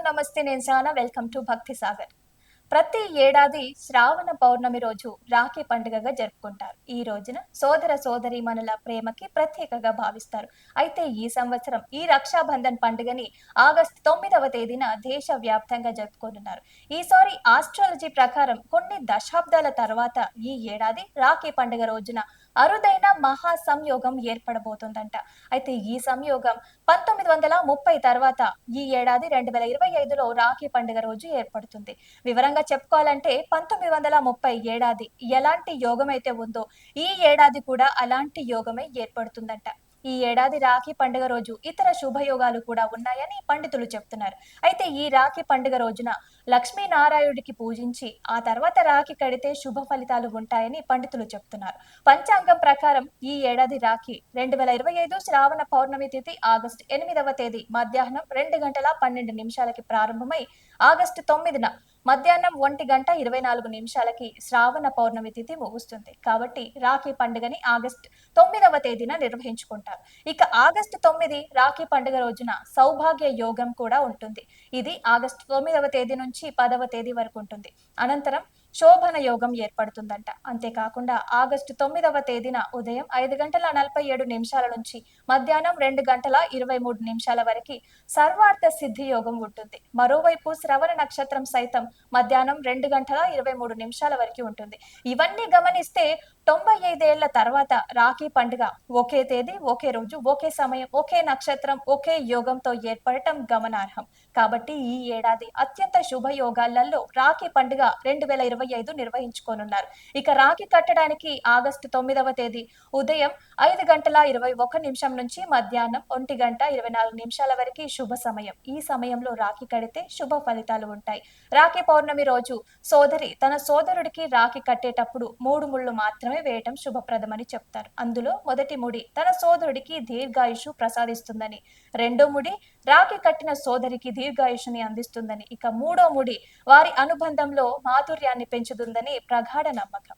నమస్తే. నేను సానా. వెల్కమ్ టు భక్తి సాగర్. ప్రతి ఏడాది శ్రావణ పౌర్ణమి రోజు రాఖీ పండుగగా జరుపుకుంటారు. ఈ రోజున సోదర సోదరీమణుల ప్రేమకి ప్రత్యేకగా భావిస్తారు. అయితే ఈ సంవత్సరం ఈ రక్షాబంధన్ పండుగని ఆగస్టు 9వ తేదీన దేశవ్యాప్తంగా జరుపుకోనున్నారు. ఈసారి ఆస్ట్రాలజీ ప్రకారం కొన్ని దశాబ్దాల తర్వాత ఈ ఏడాది రాఖీ పండుగ రోజున అరుదైన మహా సంయోగం ఏర్పడబోతుందంట. అయితే ఈ సంయోగం 1930 తర్వాత ఈ ఏడాది 2025లో రాఖీ పండుగ రోజు ఏర్పడుతుంది. వివరంగా చెప్పుకోవాలంటే 1930 ఏడాది ఎలాంటి యోగమైతే ఉందో ఈ ఏడాది కూడా అలాంటి యోగమే ఏర్పడుతుందంట. ఈ ఏడాది రాఖీ పండుగ రోజు ఇతర శుభయోగాలు కూడా ఉన్నాయని పండితులు చెప్తున్నారు. అయితే ఈ రాఖీ పండుగ రోజున లక్ష్మీనారాయణుడికి పూజించి ఆ తర్వాత రాఖీ కడితే శుభ ఫలితాలు ఉంటాయని పండితులు చెప్తున్నారు. పంచాంగం ప్రకారం ఈ ఏడాది రాఖీ 2025 శ్రావణ పౌర్ణమి తిథి ఆగస్టు 8వ తేదీ మధ్యాహ్నం 2:12 ప్రారంభమై ఆగస్టు 9న మధ్యాహ్నం 1:24 శ్రావణ పౌర్ణమి తిథి ముగుస్తుంది. కాబట్టి రాఖీ పండుగని ఆగస్టు 9వ తేదీన నిర్వహించుకుంటారు. ఇక ఆగస్టు 9 రాఖీ పండుగ రోజున సౌభాగ్య యోగం కూడా ఉంటుంది. ఇది ఆగస్టు 9వ తేదీ నుంచి 10వ తేదీ వరకు ఉంటుంది. అనంతరం శోభన యోగం ఏర్పడుతుందంట. అంతేకాకుండా ఆగస్టు 9వ తేదీన ఉదయం 5:47 నుంచి మధ్యాహ్నం 2:23 వరకు సర్వార్థ సిద్ధి యోగం ఉంటుంది. మరోవైపు శ్రవణ నక్షత్రం సైతం మధ్యాహ్నం 2:23 వరకు ఉంటుంది. ఇవన్నీ గమనిస్తే 95 ఏళ్ల తర్వాత రాఖీ పండుగ ఒకే తేదీ, ఒకే రోజు, ఒకే సమయం, ఒకే నక్షత్రం, ఒకే యోగంతో ఏర్పడటం గమనార్హం. కాబట్టి ఈ ఏడాది అత్యంత శుభయోగాలలో రాఖీ పండుగ 2025 నిర్వహించుకోనున్నారు. ఇక రాఖీ కట్టడానికి ఆగస్టు 9వ తేదీ ఉదయం 5:21 నుంచి మధ్యాహ్నం 1:24 వరకు శుభ సమయం. ఈ సమయంలో రాఖీ కడితే శుభ ఫలితాలు ఉంటాయి. రాఖీ పౌర్ణమి రోజు సోదరి తన సోదరుడికి రాఖీ కట్టేటప్పుడు 3 ముళ్ళు మాత్రమే వేయటం శుభప్రదమని చెప్తారు. అందులో మొదటి ముడి తన సోదరుడికి దీర్ఘాయుషు ప్రసాదిస్తుందని, రెండో ముడి రాఖీ కట్టిన సోదరికి దీర్ఘాయుషుని అందిస్తుందని, ఇక మూడో ముడి వారి అనుబంధంలో మాధుర్యాన్ని పెంచుతుందని ప్రగాఢ నమ్మకం.